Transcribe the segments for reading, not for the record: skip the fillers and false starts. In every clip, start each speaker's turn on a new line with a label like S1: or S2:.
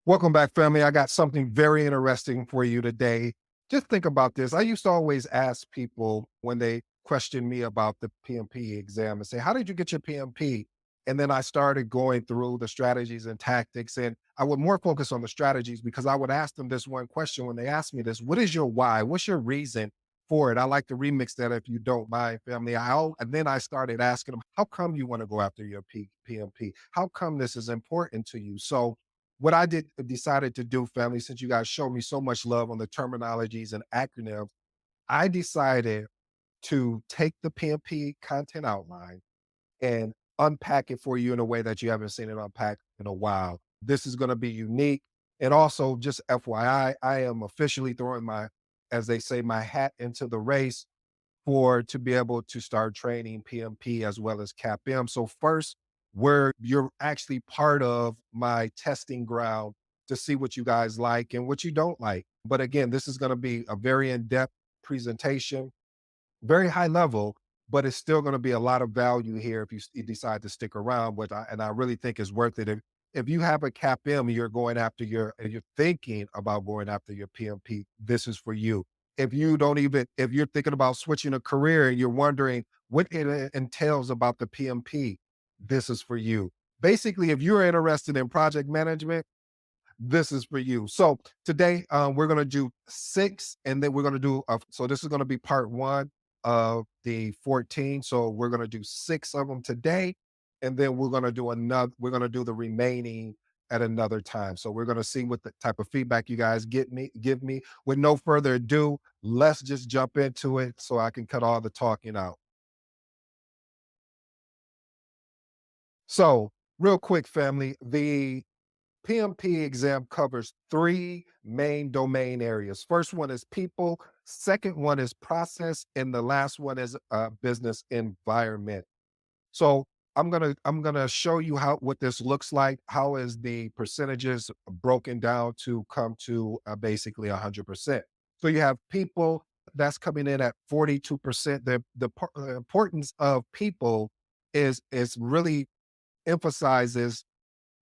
S1: Welcome back, family. I got something very interesting for you today. Just think about this. I used to always ask people when they question me about the PMP exam and say, how did you get your PMP? And then I started going through the strategies and tactics. And I would more focus on the strategies because I would ask them this one question when they asked me this: what is your why? What's your reason for it? I like to remix that if you don't mind, family. And then I started asking them, how come you want to go after your PMP? How come this is important to you? So what I decided to do, family, since you guys showed me so much love on the terminologies and acronyms, I decided to take the PMP content outline and unpack it for you in a way that you haven't seen it unpacked in a while. This is going to be unique. And also, just FYI, I am officially throwing as they say, my hat into the race for to be able to start training PMP as well as CAPM. So first, where you're actually part of my testing ground to see what you guys like and what you don't like. But again, this is going to be a very in-depth presentation, very high level, but it's still going to be a lot of value here if you decide to stick around. And I really think it's worth it. If you have a CAPM, you're going after and you're thinking about going after your PMP, this is for you. If you're thinking about switching a career and you're wondering what it entails about the PMP, this is for you. Basically, if you're interested in project management, this is for you. So today we're going to do six, and then we're going to do, so this is going to be part one of the 14. So we're going to do six of them today, and then we're going to do the remaining at another time. So we're going to see what the type of feedback you guys give me. With no further ado, let's just jump into it so I can cut all the talking out. So real quick, family, the PMP exam covers three main domain areas. First one is people, second one is process, and the last one is business environment. So I'm gonna show you how what this looks like. How is the percentages broken down to come to basically 100%? So you have people that's coming in at 42%. The importance of people is really emphasizes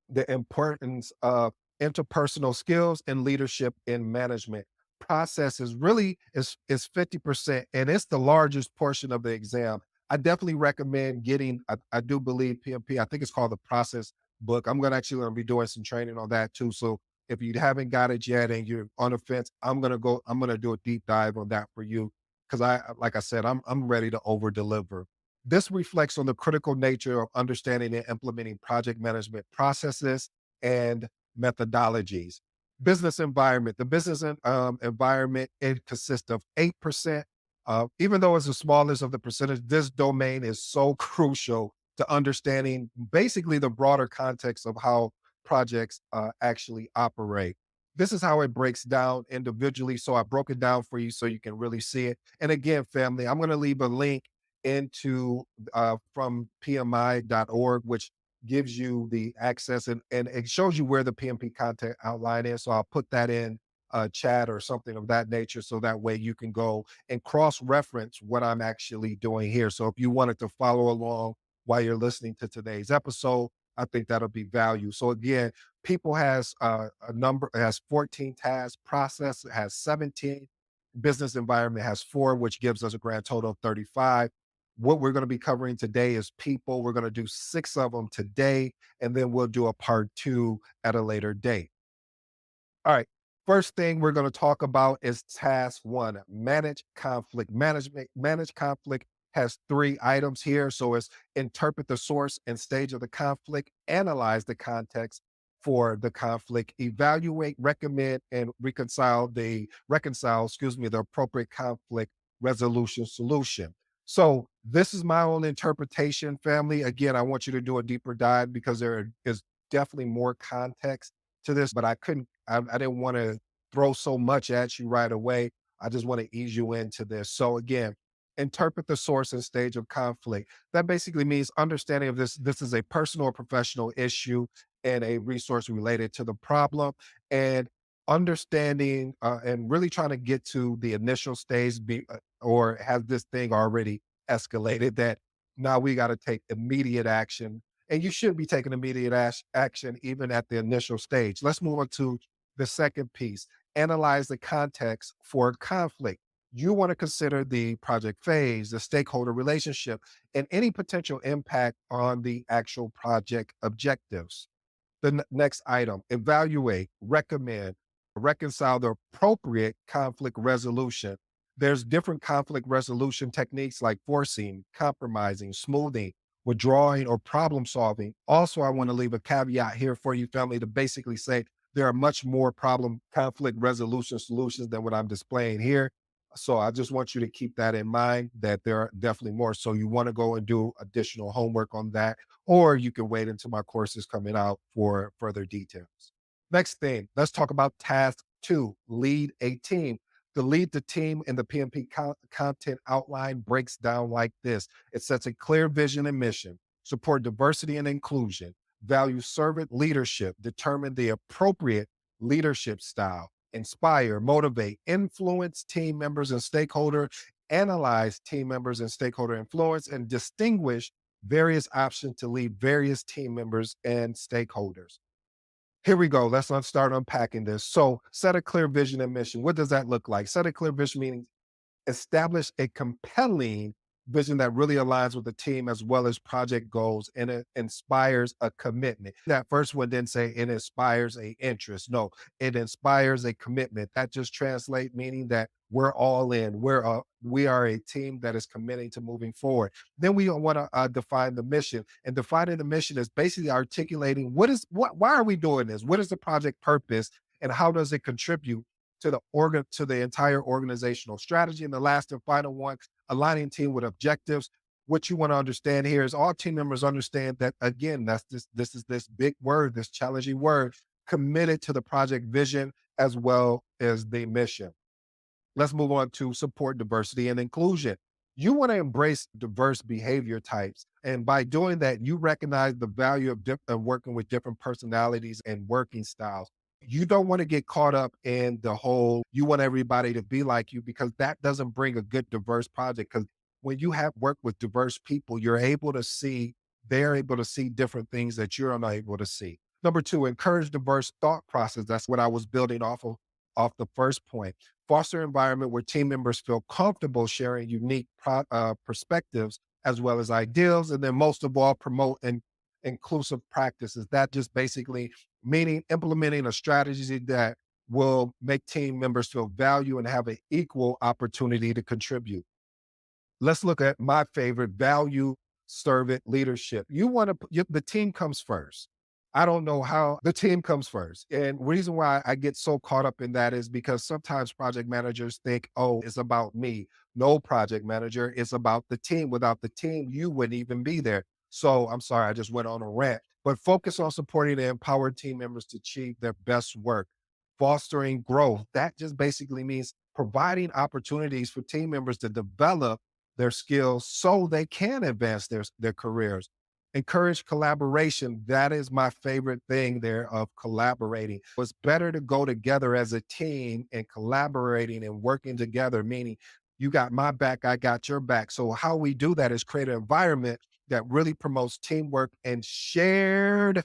S1: the importance of interpersonal skills and leadership in management. Process is 50%, and it's the largest portion of the exam. I definitely recommend getting, I do believe PMP, I think it's called the process book. I'm gonna actually gonna be doing some training on that too. So if you haven't got it yet and you're on the fence, I'm gonna do a deep dive on that for you. Cause like I said, I'm ready to over deliver. This reflects on the critical nature of understanding and implementing project management processes and methodologies. Business environment. The environment, it consists of 8%. Even though it's the smallest of the percentage, this domain is so crucial to understanding basically the broader context of how projects actually operate. This is how it breaks down individually. So I broke it down for you so you can really see it. And again, family, I'm going to leave a link into from PMI.org, which gives you the access and it shows you where the PMP content outline is. So I'll put that in chat or something of that nature. So that way you can go and cross reference what I'm actually doing here. So if you wanted to follow along while you're listening to today's episode, I think that'll be value. So again, people has has 14 tasks, process has 17, business environment has 4, which gives us a grand total of 35. What we're going to be covering today is people. We're going to do 6 of them today, and then we'll do a part 2 at a later date. All right. First thing we're going to talk about is task 1, manage conflict management. Manage conflict has 3 items here. So it's interpret the source and stage of the conflict, analyze the context for the conflict, evaluate, recommend, and excuse me, the appropriate conflict resolution solution. So this is my own interpretation, family. Again, I want you to do a deeper dive because there is definitely more context to this, but I didn't want to throw so much at you right away. I just want to ease you into this. So again, interpret the source and stage of conflict. That basically means understanding of this is a personal or professional issue and a resource related to the problem, and understanding and really trying to get to the initial stage or has this thing already escalated that now we got to take immediate action and you should be taking immediate action even at the initial stage. Let's move on to the second piece. Analyze the context for conflict. You want to consider the project phase, the stakeholder relationship, and any potential impact on the actual project objectives. The next item, evaluate, recommend, reconcile the appropriate conflict resolution. There's different conflict resolution techniques like forcing, compromising, smoothing, withdrawing, or problem solving. Also, I want to leave a caveat here for you, family, to basically say there are much more problem conflict resolution solutions than what I'm displaying here. So I just want you to keep that in mind that there are definitely more. So you want to go and do additional homework on that, or you can wait until my course is coming out for further details. Next thing, let's talk about task two, lead a team. To lead the team in the PMP content outline breaks down like this. It sets a clear vision and mission, support diversity and inclusion, value servant leadership, determine the appropriate leadership style, inspire, motivate, influence team members and stakeholders, analyze team members and stakeholder influence, and distinguish various options to lead various team members and stakeholders. Here we go. Let's start unpacking this. So, set a clear vision and mission. What does that look like? Set a clear vision meaning establish a compelling vision that really aligns with the team as well as project goals, and it inspires a commitment. That first one didn't say it inspires a interest. No, it inspires a commitment. That just translates meaning that we're all in. We are a team that is committing to moving forward. Then we want to define the mission, and defining the mission is basically articulating why are we doing this? What is the project purpose, and how does it contribute to the entire organizational strategy. And the last and final one, aligning team with objectives. What you want to understand here is all team members understand that again, this is this big word, this challenging word, committed to the project vision as well as the mission. Let's move on to support diversity and inclusion. You want to embrace diverse behavior types. And by doing that, you recognize the value of working with different personalities and working styles. You don't want to get caught up in the whole, you want everybody to be like you, because that doesn't bring a good diverse project. Because when you have worked with diverse people, they're able to see different things that you're unable to see. Number two, encourage diverse thought process. That's what I was building off the first point. Foster an environment where team members feel comfortable sharing unique perspectives as well as ideals. And then most of all, promote inclusive practices. That just basically meaning implementing a strategy that will make team members feel value and have an equal opportunity to contribute. Let's look at my favorite, value servant leadership. You want to, the team comes first. I don't know how the team comes first. And reason why I get so caught up in that is because sometimes project managers think, oh, it's about me. No, project manager, it's about the team. Without the team, you wouldn't even be there. So I'm sorry, I just went on a rant, but focus on supporting and empower team members to achieve their best work. Fostering growth. That just basically means providing opportunities for team members to develop their skills so they can advance their careers. Encourage collaboration. That is my favorite thing there of collaborating. It's better to go together as a team and collaborating and working together, meaning you got my back, I got your back. So how we do that is create an environment that really promotes teamwork and shared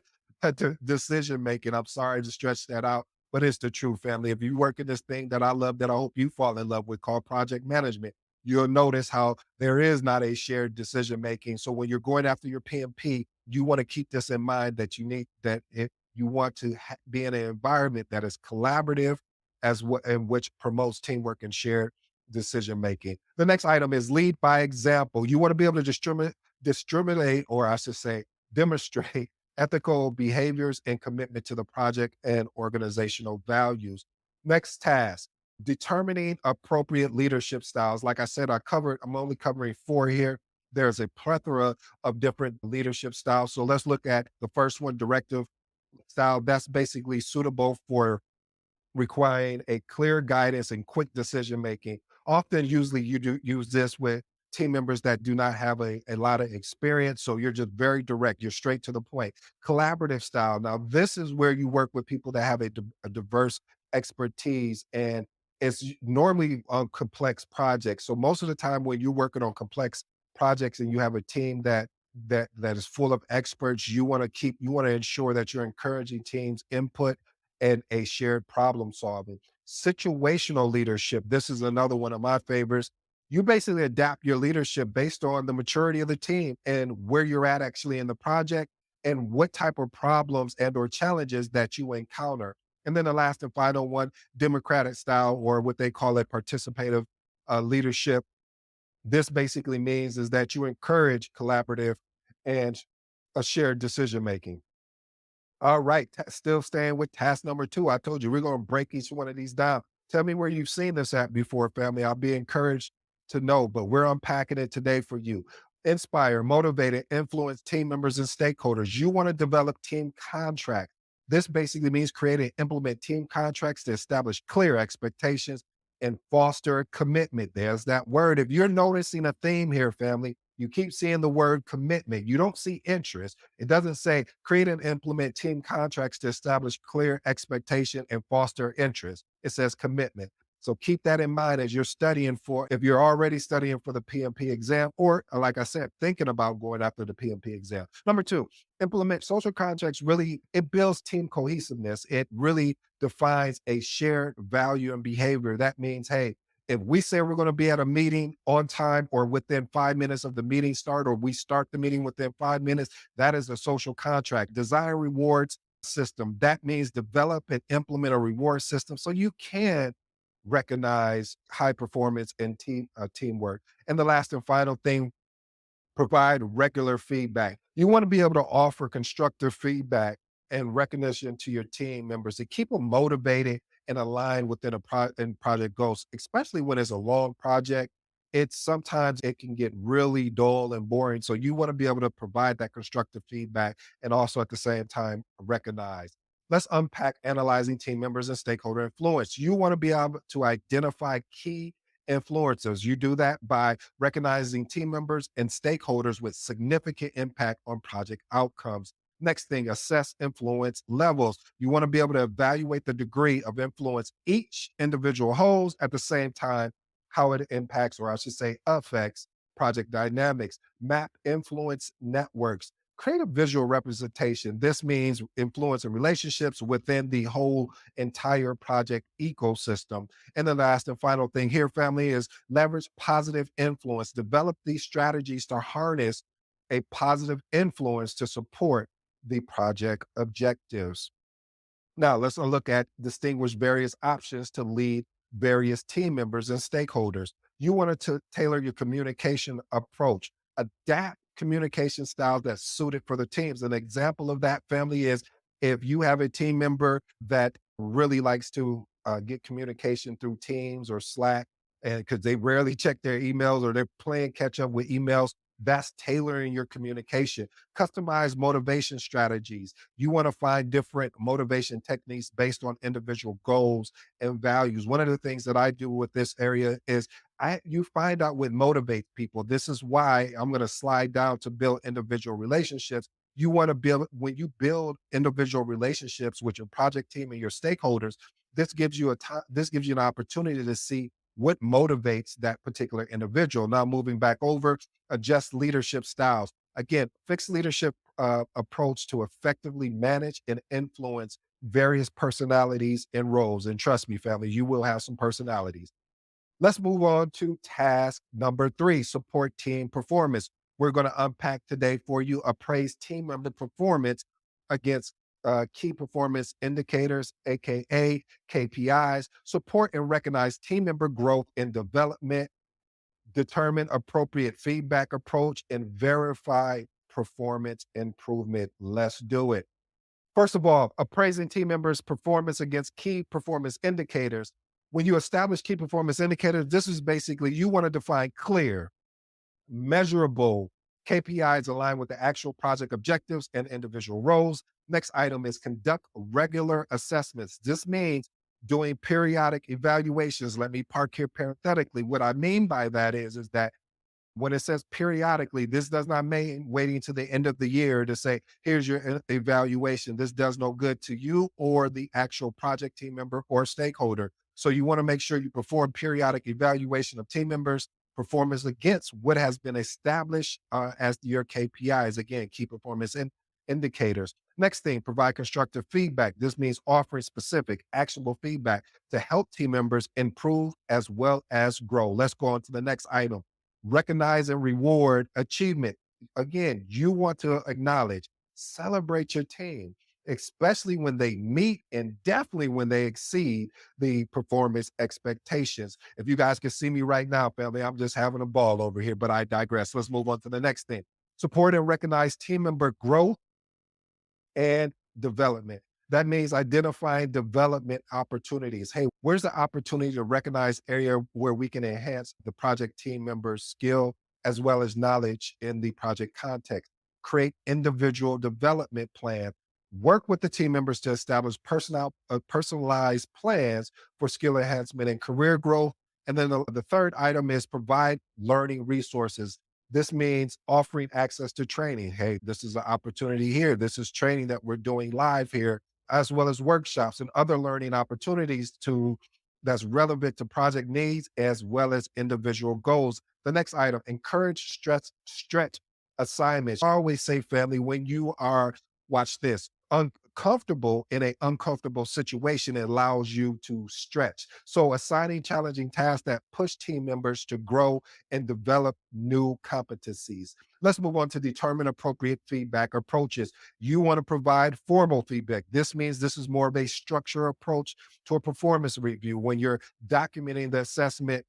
S1: decision making. I'm sorry to stretch that out, but it's the truth, family. If you work in this thing that I love, that I hope you fall in love with, called project management, you'll notice how there is not a shared decision making. So when you're going after your PMP, you want to keep this in mind that you need that if you want to be in an environment that is collaborative as what and which promotes teamwork and shared decision making. The next item is lead by example. You want to be able to discriminate, or I should say, demonstrate ethical behaviors and commitment to the project and organizational values. Next task, determining appropriate leadership styles. Like I said, I'm only covering four here. There's a plethora of different leadership styles. So let's look at the first one, directive style. That's basically suitable for requiring a clear guidance and quick decision making. Often, usually, you do use this with team members that do not have a lot of experience. So you're just very direct, you're straight to the point. Collaborative style. Now, this is where you work with people that have a diverse expertise, and it's normally on complex projects. So most of the time, when you're working on complex projects and you have a team that that is full of experts. You want to ensure that you're encouraging teams input and a shared problem solving. Situational leadership. This is another one of my favorites. You basically adapt your leadership based on the maturity of the team and where you're at actually in the project and what type of problems and or challenges that you encounter. And then the last and final one, democratic style, or what they call it, participative leadership. This basically means is that you encourage collaborative and a shared decision making. All right, still staying with task number two. I told you we're going to break each one of these down. Tell me where you've seen this at before, family. I'll be encouraged to know, but we're unpacking it today for you. Inspire, motivate, and influence team members and stakeholders. You want to develop team contracts. This basically means create and implement team contracts to establish clear expectations and foster commitment. There's that word. If you're noticing a theme here, family, you keep seeing the word commitment. You don't see interest. It doesn't say create and implement team contracts to establish clear expectation and foster interest. It says commitment. So keep that in mind as you're studying for, if you're already studying for the PMP exam, or like I said, thinking about going after the PMP exam. Number two, implement social contracts. Really, it builds team cohesiveness. It really defines a shared value and behavior. That means, hey, if we say we're going to be at a meeting on time or within 5 minutes of the meeting start, or we start the meeting within 5 minutes, that is a social contract. Design rewards system. That means develop and implement a reward system so you can recognize high performance and teamwork. And the last and final thing, provide regular feedback. You want to be able to offer constructive feedback and recognition to your team members to keep them motivated and aligned within in project goals, especially when it's a long project. It's sometimes it can get really dull and boring. So you want to be able to provide that constructive feedback and also at the same time recognize. Let's unpack analyzing team members and stakeholder influence. You want to be able to identify key influencers. You do that by recognizing team members and stakeholders with significant impact on project outcomes. Next thing, assess influence levels. You want to be able to evaluate the degree of influence each individual holds at the same time, how it impacts, or I should say, affects project dynamics. Map influence networks. Create a visual representation. This means influence and relationships within the whole entire project ecosystem. And the last and final thing here, family, is leverage positive influence. Develop these strategies to harness a positive influence to support the project objectives. Now, let's look at distinguish various options to lead various team members and stakeholders. You want to tailor your communication approach, adapt communication styles that's suited for the teams. An example of that, family, is if you have a team member that really likes to get communication through Teams or Slack, and because they rarely check their emails or they're playing catch up with emails, that's tailoring your communication. Customize motivation strategies. You want to find different motivation techniques based on individual goals and values. One of the things that I do with this area is you find out what motivates people. This is why I'm going to slide down to build individual relationships. You want to build, when you build individual relationships with your project team and your stakeholders, this gives you an opportunity to see what motivates that particular individual. Now moving back over, adjust leadership styles. Again, fixed leadership approach to effectively manage and influence various personalities and roles. And trust me, family, you will have some personalities. Let's move on to task number three, support team performance. We're going to unpack today for you, appraise team member performance against key performance indicators, AKA KPIs, support and recognize team member growth and development, determine appropriate feedback approach, and verify performance improvement. Let's do it. First of all, appraising team members' performance against key performance indicators. When you establish key performance indicators, this is basically you want to define clear, measurable KPIs aligned with the actual project objectives and individual roles. Next item is conduct regular assessments. This means doing periodic evaluations. Let me park here parenthetically. What I mean by that is that when it says periodically, this does not mean waiting to the end of the year to say, here's your evaluation. This does no good to you or the actual project team member or stakeholder. So you want to make sure you perform periodic evaluation of team members' performance against what has been established as your KPIs. Again, key performance indicators. Next thing, provide constructive feedback. This means offering specific, actionable feedback to help team members improve as well as grow. Let's go on to the next item. Recognize and reward achievement. Again, you want to acknowledge, celebrate your team, especially when they meet and definitely when they exceed the performance expectations. If you guys can see me right now, family, I'm just having a ball over here, but I digress. Let's move on to the next thing. Support and recognize team member growth and development. That means identifying development opportunities. Hey, where's the opportunity to recognize area where we can enhance the project team member's skill as well as knowledge in the project context? Create individual development plan. Work with the team members to establish personalized plans for skill enhancement and career growth. And then the third item is provide learning resources. This means offering access to training. Hey, this is an opportunity here. This is training that we're doing live here, as well as workshops and other learning opportunities to that's relevant to project needs as well as individual goals. The next item, encourage stretch assignments. I always say, family, when you are, watch this, uncomfortable in an uncomfortable situation, it allows you to stretch. So assigning challenging tasks that push team members to grow and develop new competencies. Let's move on to determine appropriate feedback approaches. You want to provide formal feedback. This means this is more of a structure approach to a performance review. When you're documenting the assessment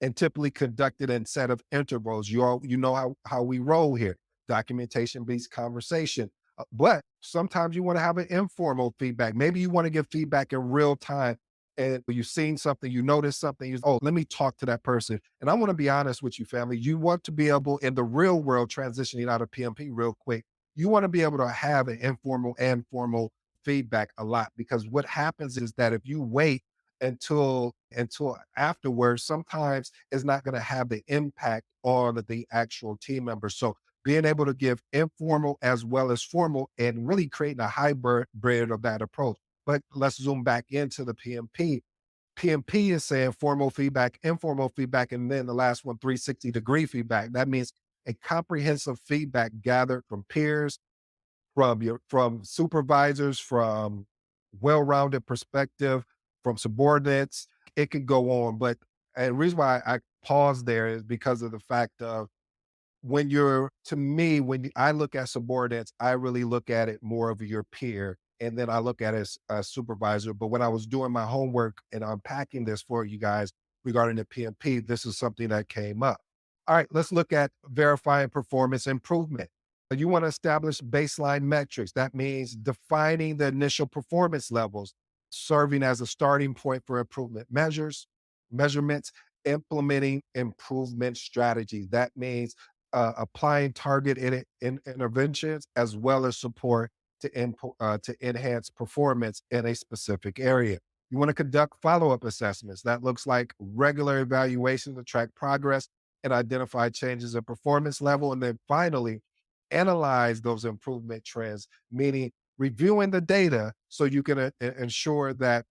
S1: and typically conducted in set of intervals. You know how we roll here. Documentation beats conversation. But sometimes you want to have an informal feedback. Maybe you want to give feedback in real time. And you've seen something, you notice something, oh, let me talk to that person. And I want to be honest with you, family. You want to be able, in the real world, transitioning out of PMP real quick, you want to be able to have an informal and formal feedback a lot, because what happens is that if you wait until afterwards, sometimes it's not going to have the impact on the actual team members. So being able to give informal as well as formal and really creating a hybrid of that approach. But let's zoom back into the PMP. PMP is saying formal feedback, informal feedback, and then the last one, 360-degree feedback. That means a comprehensive feedback gathered from peers, from supervisors, from well-rounded perspective, from subordinates. It could go on, but and the reason why I pause there is because of the fact of when you're to me, I look at subordinates, I really look at it more of your peer, and then I look at it as a supervisor. But when I was doing my homework and unpacking this for you guys regarding the PMP, this is something that came up. All right, let's look at verifying performance improvement. You want to establish baseline metrics. That means defining the initial performance levels, serving as a starting point for improvement measurements, implementing improvement strategies. That means applying target interventions as well as support to enhance performance in a specific area. You want to conduct follow-up assessments. That looks like regular evaluation to track progress and identify changes in performance level. And then finally, analyze those improvement trends, meaning reviewing the data so you can ensure that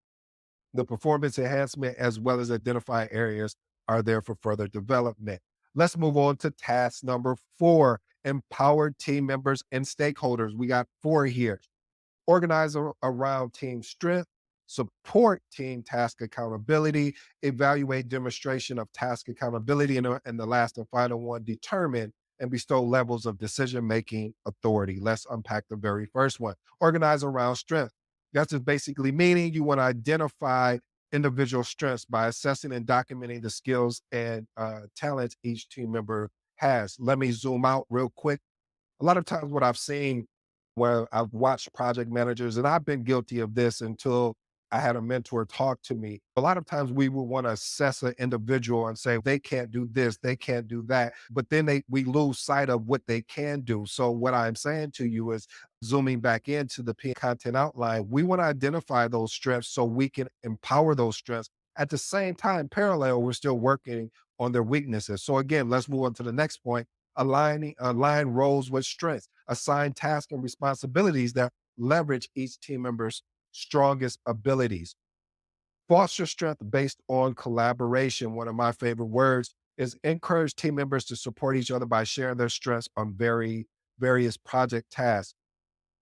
S1: the performance enhancement as well as identify areas are there for further development. Let's move on to task number 4, empower team members and stakeholders. We got 4 here. Organize around team strength, support team task accountability, evaluate demonstration of task accountability, and the last and final one, determine and bestow levels of decision-making authority. Let's unpack the very first one. Organize around strength. That's just basically meaning you want to identify individual strengths by assessing and documenting the skills and talents each team member has. Let me zoom out real quick. A lot of times what I've seen where I've watched project managers, and I've been guilty of this until I had a mentor talk to me. A lot of times we will want to assess an individual and say, they can't do this, they can't do that. But then we lose sight of what they can do. So what I'm saying to you is zooming back into the content outline, we want to identify those strengths so we can empower those strengths. At the same time, parallel, we're still working on their weaknesses. So again, let's move on to the next point. Align roles with strengths, assign tasks and responsibilities that leverage each team member's strongest abilities. Foster strength based on collaboration, one of my favorite words. is encourage team members to support each other by sharing their stress on various project tasks.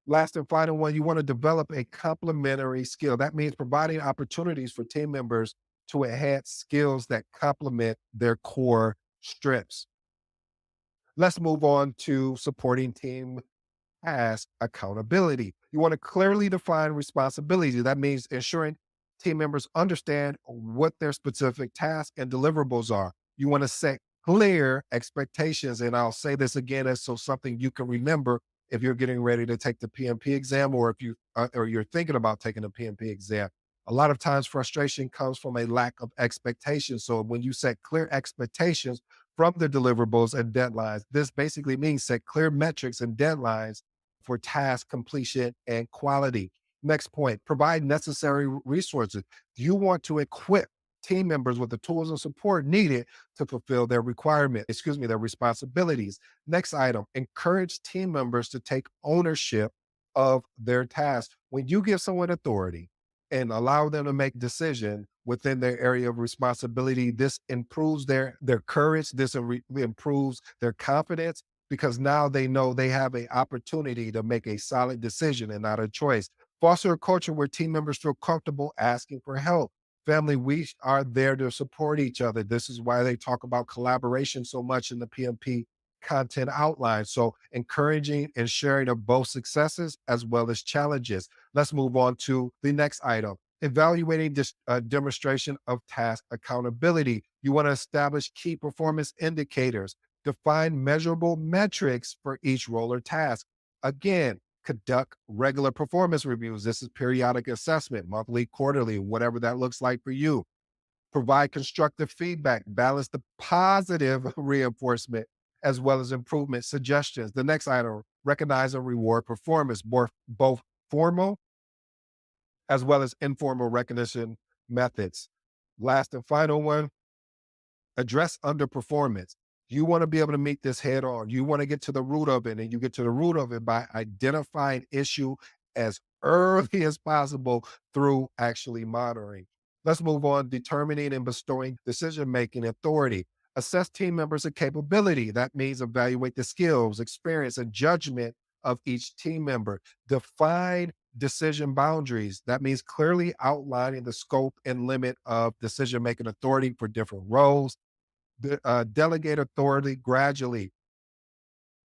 S1: Last and final one, you want to develop a complementary skill. That means providing opportunities for team members to enhance skills that complement their core strengths. Let's move on to supporting team task accountability. You want to clearly define responsibilities. That means ensuring team members understand what their specific tasks and deliverables are. You want to set clear expectations. And I'll say this again as so something you can remember if you're getting ready to take the PMP exam, or if you or you're thinking about taking the PMP exam. A lot of times frustration comes from a lack of expectations. So when you set clear expectations from the deliverables and deadlines, this basically means set clear metrics and deadlines for task completion and quality. Next point, provide necessary resources. You want to equip team members with the tools and support needed to fulfill their responsibilities. Next item, encourage team members to take ownership of their tasks. When you give someone authority and allow them to make decision within their area of responsibility, this improves their courage, improves their confidence, because now they know they have an opportunity to make a solid decision and not a choice. Foster a culture where team members feel comfortable asking for help. Family, we are there to support each other. This is why they talk about collaboration so much in the PMP content outline. So, encouraging and sharing of both successes as well as challenges. Let's move on to the next item. Evaluating this demonstration of task accountability. You want to establish key performance indicators. Define measurable metrics for each role or task. Again, conduct regular performance reviews. This is periodic assessment, monthly, quarterly, whatever that looks like for you. Provide constructive feedback, balance the positive reinforcement as well as improvement suggestions. The next item, recognize and reward performance, both formal as well as informal recognition methods. Last and final one, address underperformance. You want to be able to meet this head on. You want to get to the root of it, and you get to the root of it by identifying issue as early as possible through actually monitoring. Let's move on. Determining and bestowing decision-making authority. Assess team members' capability. That means evaluate the skills, experience, and judgment of each team member. Define decision boundaries. That means clearly outlining the scope and limit of decision-making authority for different roles. Delegate authority gradually.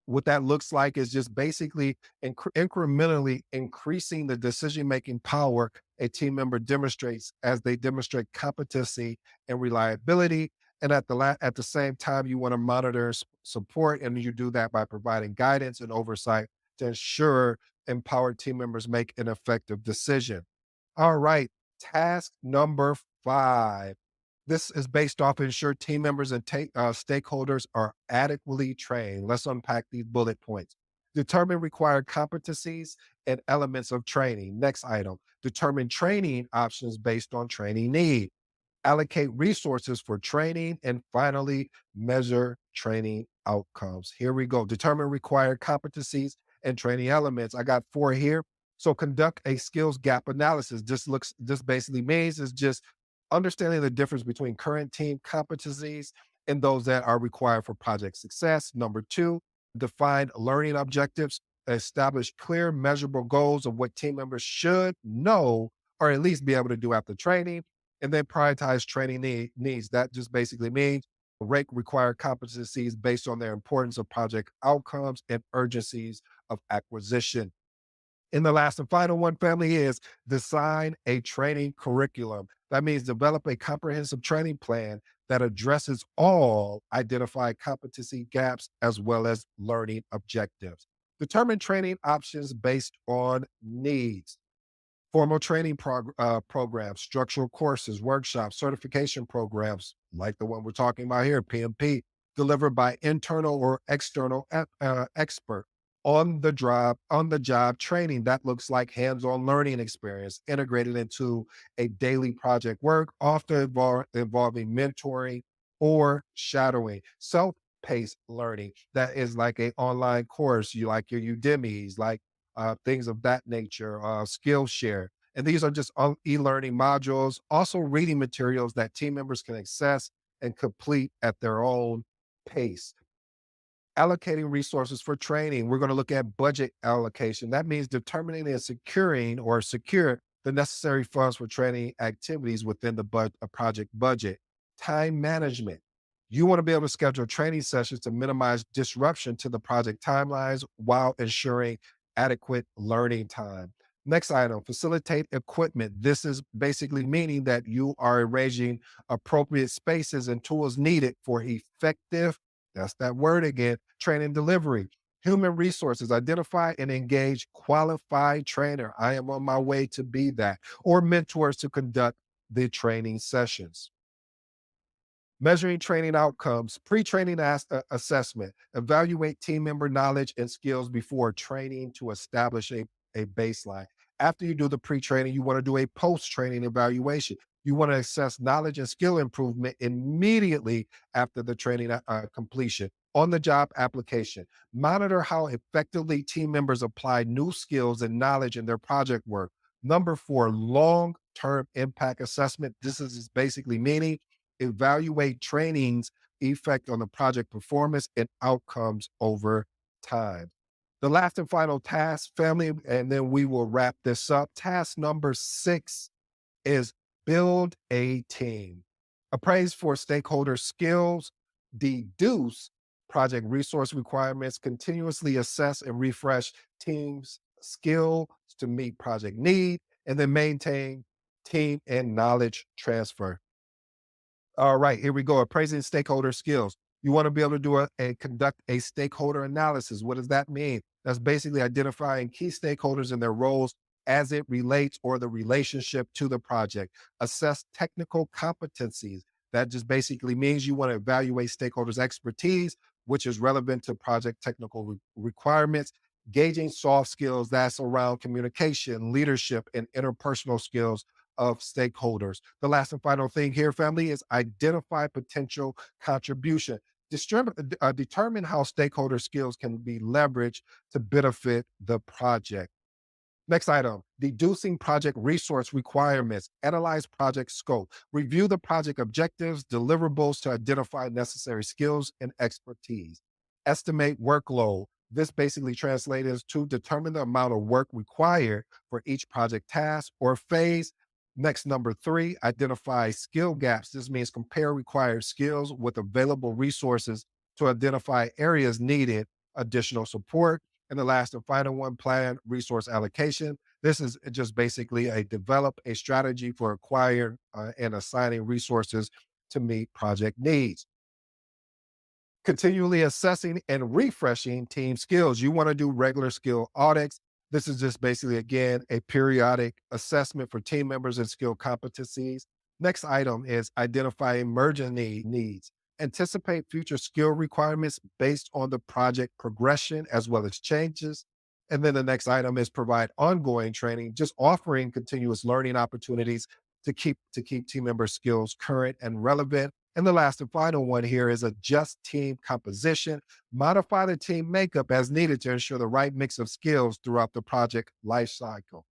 S1: What that looks like is just basically incrementally increasing the decision making power a team member demonstrates as they demonstrate competency and reliability. And at the same time, you want to monitor support, and you do that by providing guidance and oversight to ensure empowered team members make an effective decision. All right, task number 5. This is based off ensure team members and stakeholders are adequately trained. Let's unpack these bullet points. Determine required competencies and elements of training. Next item, determine training options based on training need. Allocate resources for training. And finally, measure training outcomes. Here we go. Determine required competencies and training elements. I got 4 here. So conduct a skills gap analysis. This basically means is just understanding the difference between current team competencies and those that are required for project success. Number 2, define learning objectives, establish clear, measurable goals of what team members should know or at least be able to do after training, and then prioritize training needs. That just basically means rank required competencies based on their importance of project outcomes and urgencies of acquisition. And the last and final one, family, is design a training curriculum. That means develop a comprehensive training plan that addresses all identified competency gaps as well as learning objectives. Determine training options based on needs. Formal training programs, structural courses, workshops, certification programs, like the one we're talking about here, PMP, delivered by internal or external expert. On the job training that looks like hands-on learning experience integrated into a daily project work, often involving mentoring or shadowing. Self-paced learning that is like a online course, you like your Udemy's, like things of that nature, Skillshare. And these are just e-learning modules, also reading materials that team members can access and complete at their own pace. Allocating resources for training. We're going to look at budget allocation. That means determining and securing or secure the necessary funds for training activities within the project budget. Time management. You want to be able to schedule training sessions to minimize disruption to the project timelines while ensuring adequate learning time. Next item, facilitate equipment. This is basically meaning that you are arranging appropriate spaces and tools needed for effective, that's that word again, training delivery. Human resources, identify and engage qualified trainer. I am on my way to be that, or mentors to conduct the training sessions. Measuring training outcomes, pre-training assessment, evaluate team member knowledge and skills before training to establish a baseline. After you do the pre-training, you want to do a post-training evaluation. You want to assess knowledge and skill improvement immediately after the training completion. On the job application, monitor how effectively team members apply new skills and knowledge in their project work. Number four, long-term impact assessment. This is basically meaning evaluate training's effect on the project performance and outcomes over time. The last and final task, family, and then we will wrap this up. Task number 6 is build a team. Appraise for stakeholder skills, deduce project resource requirements, continuously assess and refresh teams' skills to meet project need, and then maintain team and knowledge transfer. All right, here we go. Appraising stakeholder skills. You want to be able to do and conduct a stakeholder analysis. What does that mean? That's basically identifying key stakeholders and their roles as it relates or the relationship to the project. Assess technical competencies. That just basically means you want to evaluate stakeholders' expertise, which is relevant to project technical requirements. Gauging soft skills, that's around communication, leadership, and interpersonal skills of stakeholders. The last and final thing here, family, is identify potential contribution. Determine how stakeholder skills can be leveraged to benefit the project. Next item, deducing project resource requirements, analyze project scope, review the project objectives, deliverables to identify necessary skills and expertise. Estimate workload. This basically translates to determine the amount of work required for each project task or phase. Next, number 3, identify skill gaps. This means compare required skills with available resources to identify areas needed additional support. And the last and final one, plan resource allocation. This is just basically a develop a strategy for acquiring and assigning resources to meet project needs. Continually assessing and refreshing team skills. You want to do regular skill audits. This is just basically, again, a periodic assessment for team members and skill competencies. Next item is identify emerging needs. Anticipate future skill requirements based on the project progression as well as changes. And then the next item is provide ongoing training, just offering continuous learning opportunities to keep team member skills current and relevant. And the last and final one here is adjust team composition, modify the team makeup as needed to ensure the right mix of skills throughout the project lifecycle.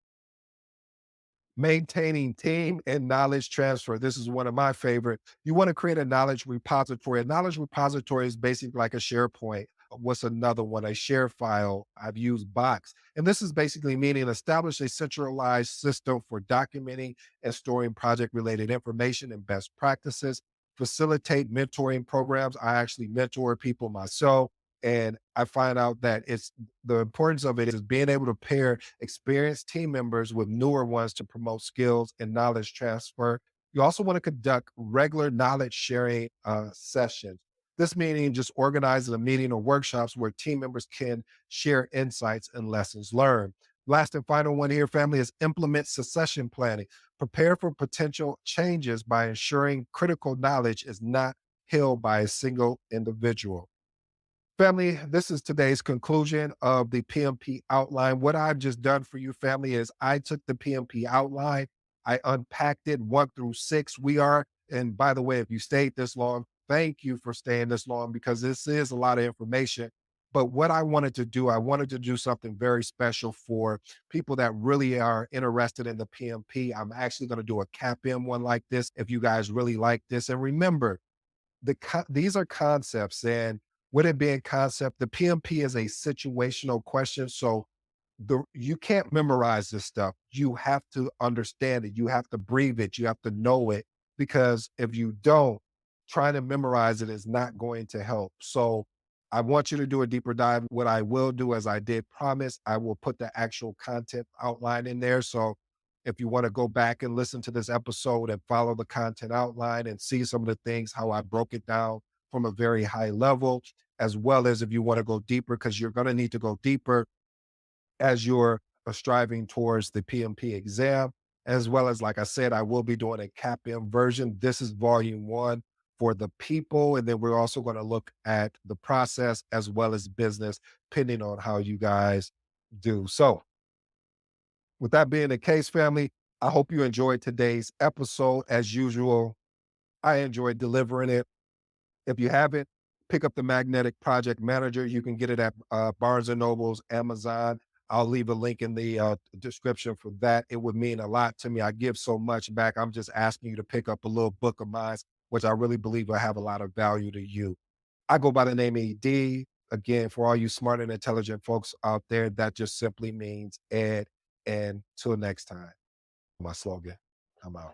S1: Maintaining team and knowledge transfer. This is one of my favorite. You want to create a knowledge repository. A knowledge repository is basically like a SharePoint. What's another one? A share file. I've used Box. And this is basically meaning establish a centralized system for documenting and storing project related information and best practices. Facilitate mentoring programs. I actually mentor people myself. And I find out that it's the importance of it is being able to pair experienced team members with newer ones to promote skills and knowledge transfer. You also want to conduct regular knowledge sharing sessions. This meaning just organizing a meeting or workshops where team members can share insights and lessons learned. Last and final one here, family, is implement succession planning. Prepare for potential changes by ensuring critical knowledge is not held by a single individual. Family, this is today's conclusion of the PMP outline. What I've just done for you, family, is I took the PMP outline, I unpacked it 1 through 6. And by the way, if you stayed this long, thank you for staying this long because this is a lot of information. But what I wanted to do, I wanted to do something very special for people that really are interested in the PMP. I'm actually going to do a CAPM one like this if you guys really like this. And remember, these are concepts, and with it being concept, the PMP is a situational question. So you can't memorize this stuff. You have to understand it. You have to breathe it. You have to know it, because if you don't, trying to memorize it is not going to help. So I want you to do a deeper dive. What I will do, as I did promise, I will put the actual content outline in there. So if you want to go back and listen to this episode and follow the content outline and see some of the things, how I broke it down from a very high level, as well as if you want to go deeper, because you're going to need to go deeper as you're striving towards the PMP exam, as well as, like I said, I will be doing a CAPM version. This is volume one for the people. And then we're also going to look at the process as well as business, depending on how you guys do. So, with that being the case, family, I hope you enjoyed today's episode. As usual, I enjoyed delivering it. If you haven't, pick up the Magnetic Project Manager. You can get it at Barnes and Nobles, Amazon. I'll leave a link in the description for that. It would mean a lot to me. I give so much back. I'm just asking you to pick up a little book of mine, which I really believe will have a lot of value to you. I go by the name ED. Again, for all you smart and intelligent folks out there, that just simply means Ed. And till next time, my slogan, I'm out.